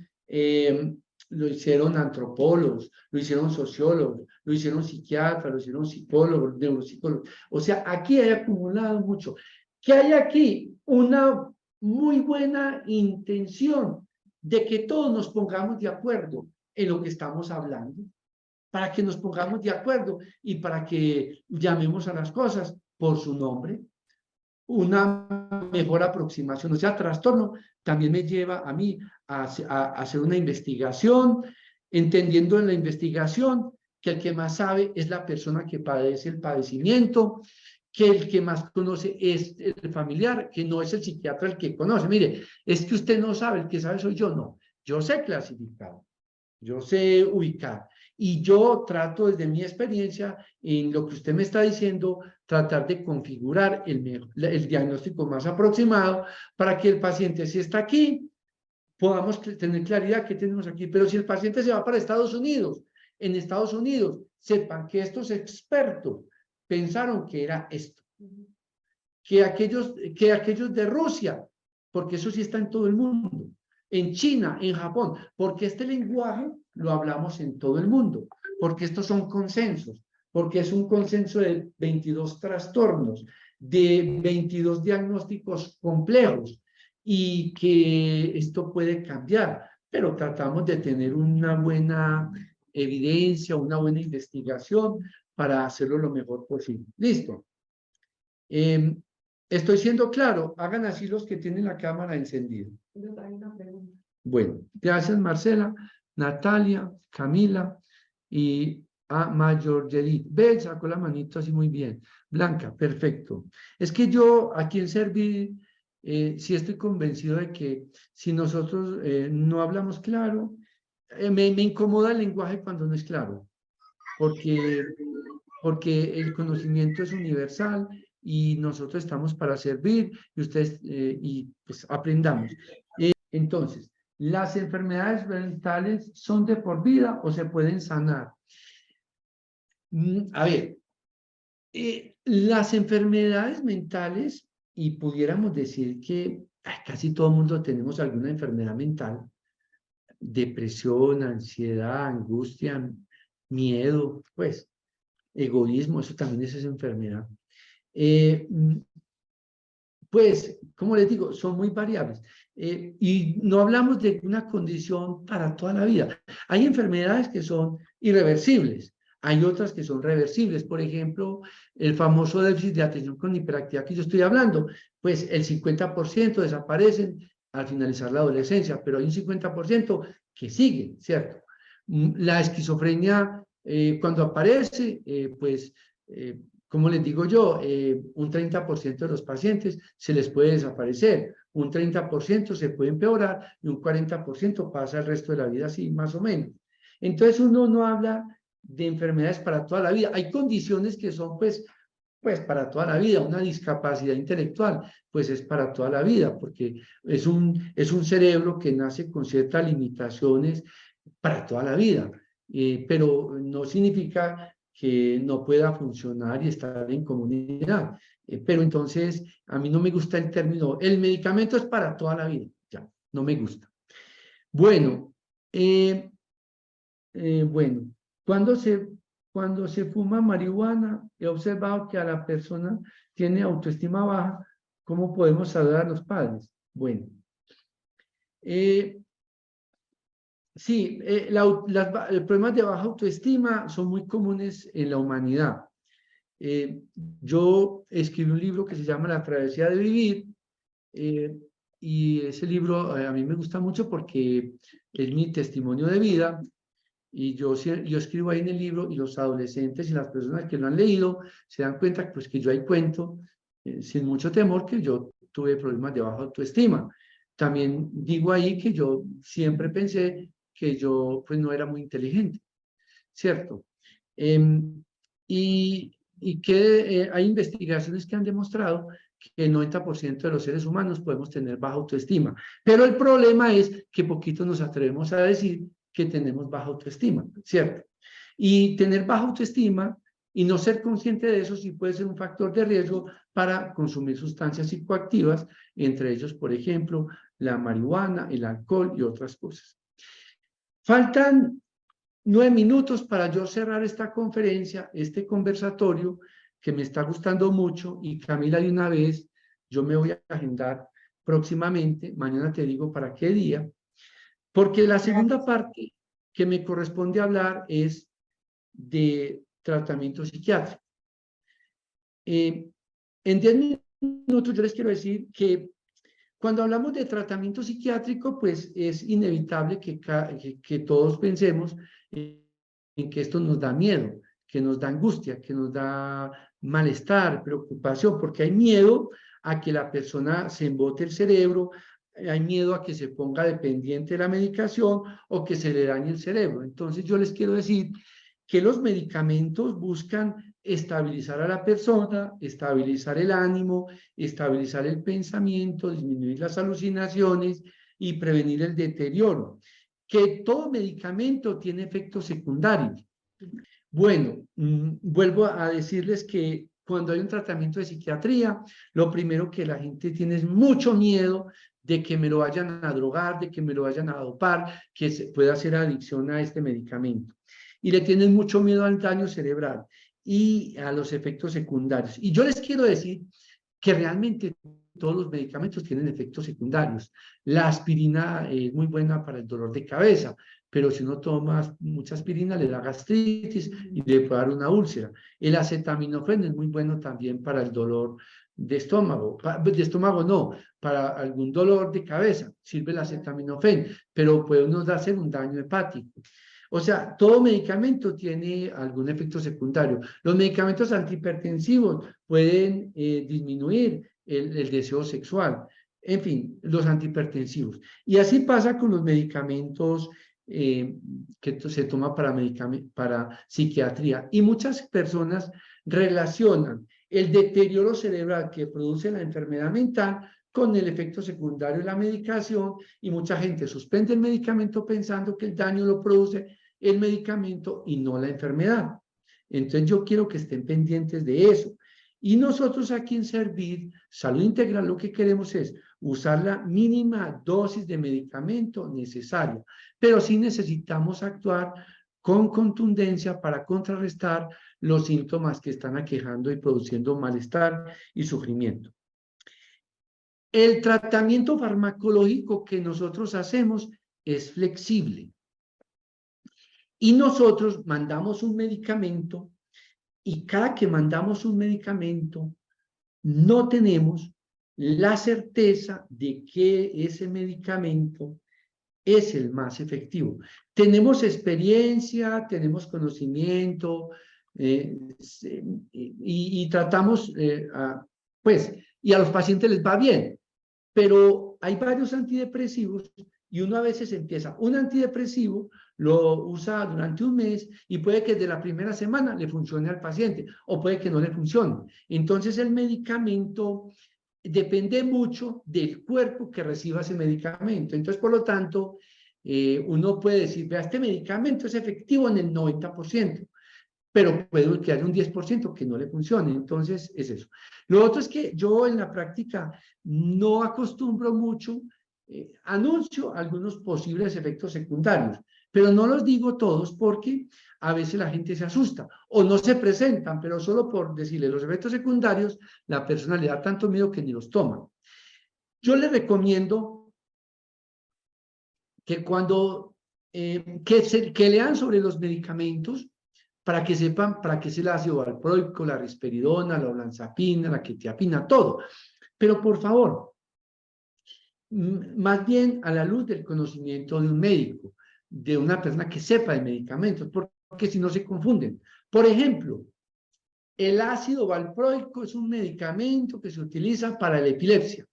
antropólogos, lo hicieron sociólogos, lo hicieron psiquiatras, lo hicieron psicólogos, neuropsicólogos. O sea, aquí hay acumulado mucho. Que hay aquí una muy buena intención de que todos nos pongamos de acuerdo en lo que estamos hablando, para que nos pongamos de acuerdo y para que llamemos a las cosas por su nombre. Una mejor aproximación, o sea, trastorno también me lleva a mí a hacer una investigación, entendiendo en la investigación que el que más sabe es la persona que padece el padecimiento, que el que más conoce es el familiar, que no es el psiquiatra el que conoce. Mire, es que usted no sabe, el que sabe soy yo, no. Yo sé clasificar, yo sé ubicar y yo trato desde mi experiencia en lo que usted me está diciendo, tratar de configurar el diagnóstico más aproximado para que el paciente, si está aquí, podamos tener claridad que tenemos aquí. Pero si el paciente se va para Estados Unidos, en Estados Unidos, sepan que estos expertos pensaron que era esto, que aquellos de Rusia, porque eso sí está en todo el mundo, en China, en Japón, porque este lenguaje lo hablamos en todo el mundo, porque estos son consensos, porque es un consenso de 22 trastornos, de 22 diagnósticos complejos, y que esto puede cambiar, pero tratamos de tener una buena evidencia, una buena investigación para hacerlo lo mejor posible. Listo. Estoy siendo claro, hagan así los que tienen la cámara encendida. Bueno, gracias Marcela, Natalia, Camila y a Mayor Yelit. Ve, sacó la manito así muy bien. Blanca, perfecto. Es que yo aquí en Servir, sí estoy convencido de que si nosotros no hablamos claro, me incomoda el lenguaje cuando no es claro, porque el conocimiento es universal y nosotros estamos para servir y ustedes, y pues aprendamos. Entonces, ¿las enfermedades mentales son de por vida o se pueden sanar? A ver, las enfermedades mentales, y pudiéramos decir que casi todo el mundo tenemos alguna enfermedad mental, depresión, ansiedad, angustia, miedo, pues, egoísmo, eso también es esa enfermedad. Pues, como les digo, son muy variables. Y no hablamos de una condición para toda la vida. Hay enfermedades que son irreversibles, hay otras que son reversibles. Por ejemplo, el famoso déficit de atención con hiperactividad que yo estoy hablando, pues el 50% desaparecen al finalizar la adolescencia, pero hay un 50% que sigue, ¿cierto? La esquizofrenia, cuando aparece, pues como les digo yo, un 30% de los pacientes se les puede desaparecer, un 30% se puede empeorar y un 40% pasa el resto de la vida así, más o menos. Entonces uno no habla de enfermedades para toda la vida. Hay condiciones que son pues para toda la vida. Una discapacidad intelectual pues es para toda la vida, porque es un cerebro que nace con ciertas limitaciones para toda la vida, pero no significa que no pueda funcionar y estar en comunidad. Pero entonces, a mí no me gusta el término, el medicamento es para toda la vida, ya, no me gusta. Bueno, bueno, cuando se fuma marihuana, he observado que a la persona tiene autoestima baja. ¿Cómo podemos saludar a los padres? Bueno, sí, los problemas de baja autoestima son muy comunes en la humanidad. Yo escribí un libro que se llama La Travesía de Vivir, y ese libro a mí me gusta mucho porque es mi testimonio de vida, y yo escribo ahí en el libro, y los adolescentes y las personas que lo han leído se dan cuenta pues, que yo ahí cuento, sin mucho temor, que yo tuve problemas de baja autoestima. También digo ahí que yo siempre pensé que yo pues no era muy inteligente, ¿cierto? Y que hay investigaciones que han demostrado que el 90% de los seres humanos podemos tener baja autoestima. Pero el problema es que poquito nos atrevemos a decir que tenemos baja autoestima, ¿cierto? Y tener baja autoestima y no ser consciente de eso sí puede ser un factor de riesgo para consumir sustancias psicoactivas, entre ellos, por ejemplo, la marihuana, el alcohol y otras cosas. Faltan 9 minutos para yo cerrar esta conferencia, este conversatorio, que me está gustando mucho, y Camila, de una vez, yo me voy a agendar próximamente, mañana te digo para qué día, porque la segunda parte que me corresponde hablar es de tratamiento psiquiátrico. En 10 minutos yo les quiero decir que cuando hablamos de tratamiento psiquiátrico, pues es inevitable que todos pensemos en que esto nos da miedo, que nos da angustia, que nos da malestar, preocupación, porque hay miedo a que la persona se embote el cerebro, hay miedo a que se ponga dependiente de la medicación o que se le dañe el cerebro. Entonces yo les quiero decir que los medicamentos buscan estabilizar a la persona, estabilizar el ánimo, estabilizar el pensamiento, disminuir las alucinaciones y prevenir el deterioro. Que todo medicamento tiene efectos secundarios. Bueno, vuelvo a decirles que cuando hay un tratamiento de psiquiatría, lo primero que la gente tiene es mucho miedo de que me lo vayan a drogar, de que me lo vayan a dopar, que se pueda hacer adicción a este medicamento. Y le tienen mucho miedo al daño cerebral. y a los efectos secundarios. Y yo les quiero decir que realmente todos los medicamentos tienen efectos secundarios. La aspirina es muy buena para el dolor de cabeza, pero si uno toma mucha aspirina le da gastritis y le puede dar una úlcera. El acetaminofén es muy bueno también para el dolor de estómago, para algún dolor de cabeza, sirve el acetaminofén, pero puede uno hacer un daño hepático. O sea, todo medicamento tiene algún efecto secundario. Los medicamentos antihipertensivos pueden disminuir el deseo sexual. En fin, los antihipertensivos. Y así pasa con los medicamentos que se toma para psiquiatría. Y muchas personas relacionan el deterioro cerebral que produce la enfermedad mental con el efecto secundario de la medicación, y mucha gente suspende el medicamento pensando que el daño lo produce el medicamento y no la enfermedad. Entonces yo quiero que estén pendientes de eso. Y nosotros aquí en Servir Salud Integral lo que queremos es usar la mínima dosis de medicamento necesaria, pero sí necesitamos actuar con contundencia para contrarrestar los síntomas que están aquejando y produciendo malestar y sufrimiento. El tratamiento farmacológico que nosotros hacemos es flexible. Y nosotros mandamos un medicamento, y cada que mandamos un medicamento, no tenemos la certeza de que ese medicamento es el más efectivo. Tenemos experiencia, tenemos conocimiento, y tratamos, pues, y a los pacientes les va bien, pero hay varios antidepresivos y uno a veces empieza un antidepresivo, lo usa durante un mes y puede que de la primera semana le funcione al paciente o puede que no le funcione. Entonces el medicamento depende mucho del cuerpo que reciba ese medicamento. Entonces, por lo tanto, uno puede decir, vea, este medicamento es efectivo en el 90%, pero puede que haya un 10% que no le funcione. Entonces, es eso. Lo otro es que yo en la práctica no acostumbro mucho, anuncio algunos posibles efectos secundarios, pero no los digo todos porque a veces la gente se asusta o no se presentan, pero solo por decirle los efectos secundarios, la persona le da tanto miedo que ni los toma. Yo les recomiendo que cuando, que lean sobre los medicamentos, para que sepan para qué es el ácido valproico, la risperidona, la olanzapina, la quetiapina, todo. Pero por favor, más bien a la luz del conocimiento de un médico, de una persona que sepa de medicamentos, porque si no se confunden. Por ejemplo, el ácido valproico es un medicamento que se utiliza para la epilepsia.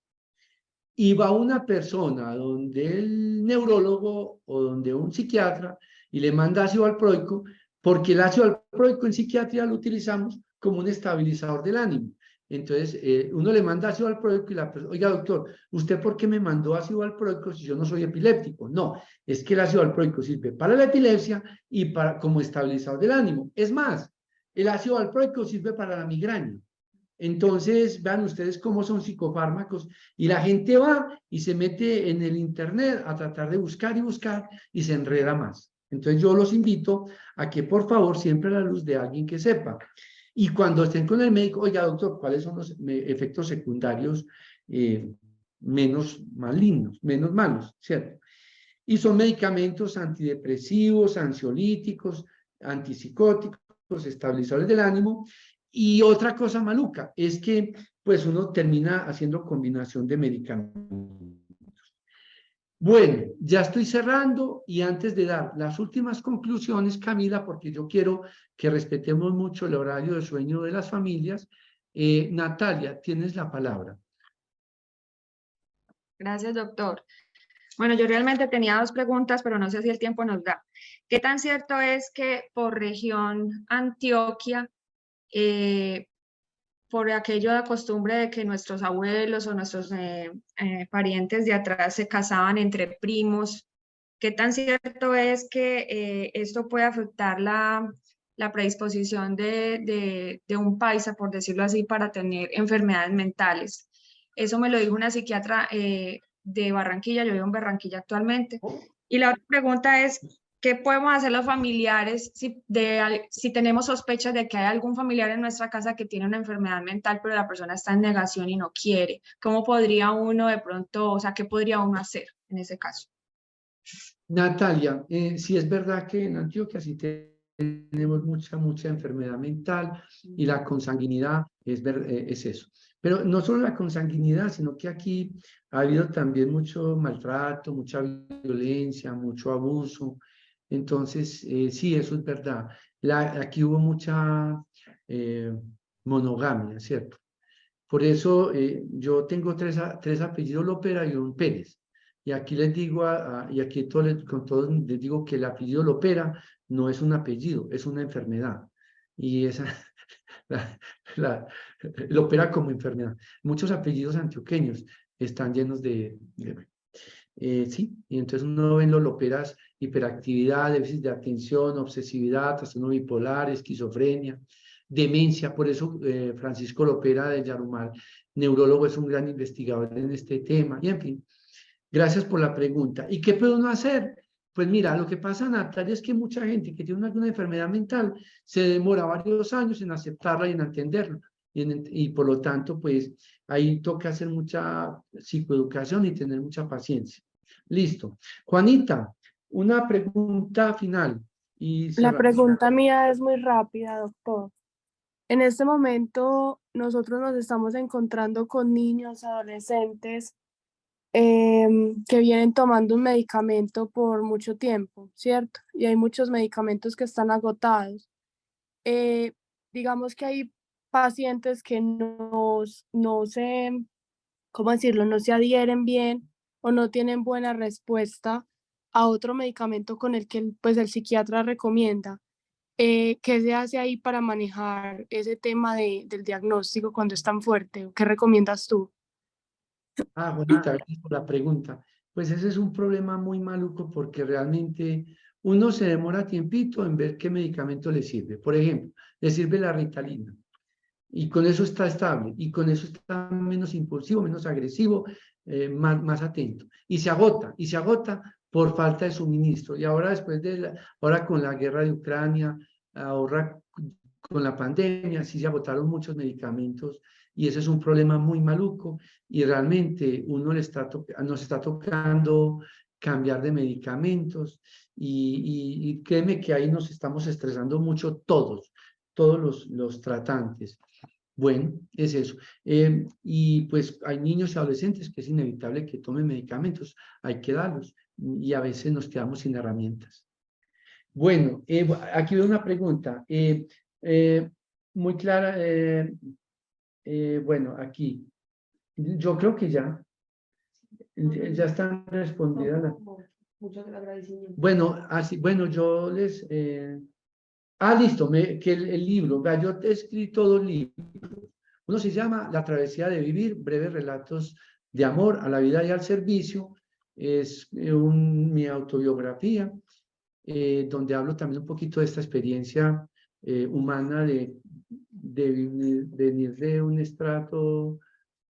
Y va una persona donde el neurólogo o donde un psiquiatra y le manda ácido valproico, porque el ácido valproico en psiquiatría lo utilizamos como un estabilizador del ánimo. Entonces, uno le manda ácido valproico y la persona, oiga, doctor, ¿usted por qué me mandó ácido valproico si yo no soy epiléptico? No, es que el ácido valproico sirve para la epilepsia y como estabilizador del ánimo. Es más, el ácido valproico sirve para la migraña. Entonces, vean ustedes cómo son psicofármacos, y la gente va y se mete en el internet a tratar de buscar y buscar y se enreda más. Entonces yo los invito a que por favor siempre a la luz de alguien que sepa. Y cuando estén con el médico, oiga doctor, ¿cuáles son los efectos secundarios menos malignos, menos malos, ¿cierto? Y son medicamentos antidepresivos, ansiolíticos, antipsicóticos, estabilizadores del ánimo. Y otra cosa maluca es que pues uno termina haciendo combinación de medicamentos. Bueno, ya estoy cerrando, y antes de dar las últimas conclusiones, Camila, porque yo quiero que respetemos mucho el horario de sueño de las familias, Natalia, tienes la palabra. Gracias, doctor. Bueno, yo realmente tenía dos preguntas, pero no sé si el tiempo nos da. ¿Qué tan cierto es que por región Antioquia, por aquello de costumbre de que nuestros abuelos o nuestros parientes de atrás se casaban entre primos, qué tan cierto es que esto puede afectar la predisposición de un paisa, por decirlo así, para tener enfermedades mentales? Eso me lo dijo una psiquiatra de Barranquilla, yo vivo en Barranquilla actualmente. Y la otra pregunta es, ¿qué podemos hacer los familiares si tenemos sospechas de que hay algún familiar en nuestra casa que tiene una enfermedad mental, pero la persona está en negación y no quiere? ¿Cómo podría uno de pronto, o sea, qué podría uno hacer en ese caso? Natalia, sí es verdad que en Antioquia sí tenemos mucha enfermedad mental y la consanguinidad es eso. Pero no solo la consanguinidad, sino que aquí ha habido también mucho maltrato, mucha violencia, mucho abuso. Entonces, sí, eso es verdad. Aquí hubo mucha monogamia, ¿cierto? Por eso yo tengo tres apellidos Lopera y un Pérez. Y aquí les digo, y aquí con todos les digo que el apellido Lopera no es un apellido, es una enfermedad. Y esa, la, la, Lopera como enfermedad. Muchos apellidos antioqueños están llenos sí, y entonces uno ve en los Loperas hiperactividad, déficit de atención, obsesividad, trastorno bipolar, esquizofrenia, demencia. Por eso Francisco Lopera de Yarumal, neurólogo, es un gran investigador en este tema. Y en fin, gracias por la pregunta. ¿Y qué puede uno hacer? Pues mira, lo que pasa, Natalia, es que mucha gente que tiene alguna enfermedad mental se demora varios años en aceptarla y en entenderlo. Y por lo tanto, pues ahí toca hacer mucha psicoeducación y tener mucha paciencia. Listo. Juanita, una pregunta final. Y La cerramos. pregunta mía es muy rápida, doctor. En este momento nosotros nos estamos encontrando con niños, adolescentes que vienen tomando un medicamento por mucho tiempo, ¿cierto? Y hay muchos medicamentos que están agotados. Eh, digamos que hay pacientes que no se, ¿cómo decirlo? No se adhieren bien o no tienen buena respuesta a otro medicamento con el que pues, el psiquiatra recomienda. ¿Qué se hace ahí para manejar ese tema del diagnóstico cuando es tan fuerte? ¿Qué recomiendas tú? Juanita, gracias por la pregunta. Pues ese es un problema muy maluco porque realmente uno se demora tiempito en ver qué medicamento le sirve. Por ejemplo, le sirve la Ritalina y con eso está estable y con eso está menos impulsivo, menos agresivo, más atento. Y se agota por falta de suministro. Y ahora ahora con la guerra de Ucrania, ahora con la pandemia, sí se agotaron muchos medicamentos y ese es un problema muy maluco y realmente nos está tocando cambiar de medicamentos y créeme que ahí nos estamos estresando mucho todos los tratantes. Bueno, es eso. Y pues hay niños y adolescentes que es inevitable que tomen medicamentos, hay que darlos y a veces nos quedamos sin herramientas. Bueno, aquí veo una pregunta muy clara. Bueno, aquí. Yo creo que ya están respondidas. Muchos agradecimientos. Bueno, bueno, yo les... listo, que el libro, vea, yo he escrito 2 libros. Uno se llama La travesía de vivir, breves relatos de amor a la vida y al servicio. Es mi autobiografía, donde hablo también un poquito de esta experiencia humana de venir de un estrato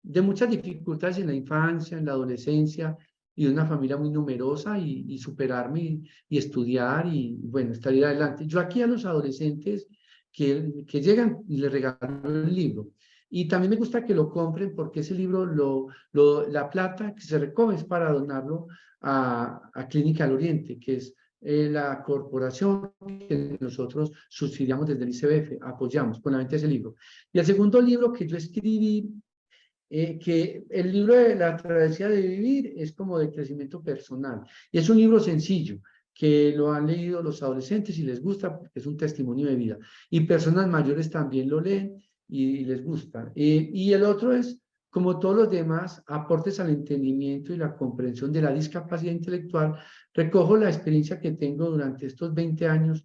de muchas dificultades en la infancia, en la adolescencia, y de una familia muy numerosa y superarme y estudiar y, bueno, salir adelante. Yo aquí a los adolescentes que llegan les regalo el libro. Y también me gusta que lo compren porque ese libro, la plata que se recoge es para donarlo a Clínica del Oriente, que es la corporación que nosotros subsidiamos desde el ICBF, apoyamos con la venta de ese libro. Y el segundo libro que yo escribí, que el libro de La travesía de vivir es como de crecimiento personal. Y es un libro sencillo, que lo han leído los adolescentes y les gusta porque es un testimonio de vida. Y personas mayores también lo leen y les gusta. Y el otro es, como todos los demás, aportes al entendimiento y la comprensión de la discapacidad intelectual. Recojo la experiencia que tengo durante estos 20 años,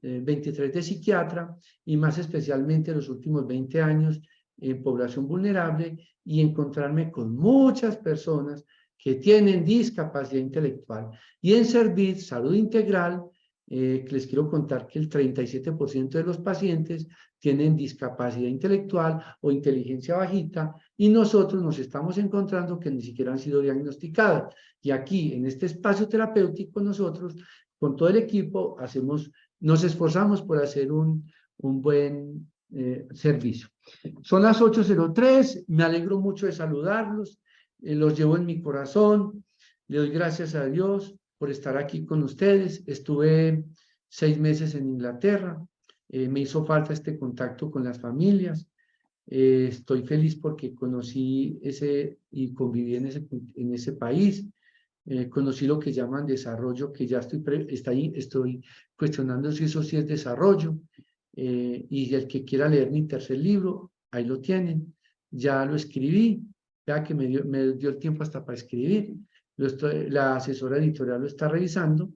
23 de psiquiatra y más especialmente los últimos 20 años en población vulnerable y encontrarme con muchas personas que tienen discapacidad intelectual. Y en Servir Salud Integral, les quiero contar que el 37% de los pacientes tienen discapacidad intelectual o inteligencia bajita y nosotros nos estamos encontrando que ni siquiera han sido diagnosticadas. Y aquí, en este espacio terapéutico, nosotros con todo el equipo nos esforzamos por hacer un buen servicio. Son las 8:03, me alegro mucho de saludarlos, los llevo en mi corazón, le doy gracias a Dios por estar aquí con ustedes. Estuve 6 meses en Inglaterra, me hizo falta este contacto con las familias. Estoy feliz porque conocí y conviví en ese país. Conocí lo que llaman desarrollo, que ya estoy cuestionando si eso sí es desarrollo. Y el que quiera leer mi tercer libro, ahí lo tienen. Ya lo escribí, ya que me dio el tiempo hasta para escribir. La asesora editorial lo está revisando.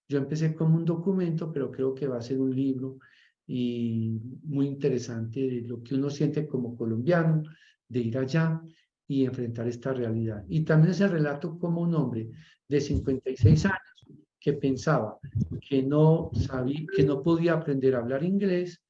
Yo empecé como un documento, pero creo que va a ser un libro y muy interesante de lo que uno siente como colombiano, de ir allá y enfrentar esta realidad. Y también ese relato como un hombre de 56 años que pensaba que no podía aprender a hablar inglés,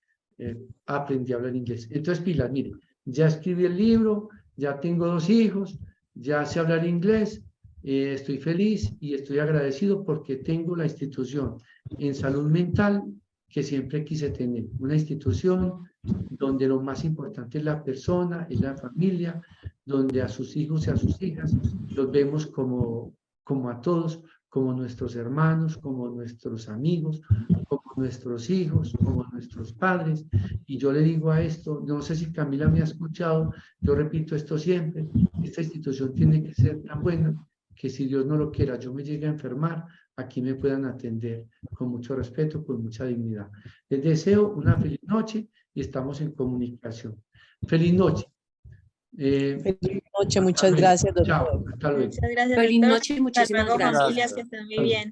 aprendí a hablar inglés. Entonces, pilas, mire, ya escribí el libro, ya tengo 2 hijos, ya sé hablar inglés, estoy feliz y estoy agradecido porque tengo la institución en salud mental que siempre quise tener, una institución donde lo más importante es la persona, es la familia, donde a sus hijos y a sus hijas los vemos como a todos, como nuestros hermanos, como nuestros amigos, como nuestros hijos, como nuestros padres. Y yo le digo a esto, no sé si Camila me ha escuchado, yo repito esto siempre, esta institución tiene que ser tan buena que si Dios no lo quiera, yo me llegue a enfermar, aquí me puedan atender con mucho respeto, con mucha dignidad. Les deseo una feliz noche y estamos en comunicación. Feliz noche. Feliz noche, muchas gracias, doctor. Chao, hasta luego. Muchas gracias, Feliz doctor. noche y muchísimas Hasta luego, gracias. familias, que estén muy bien.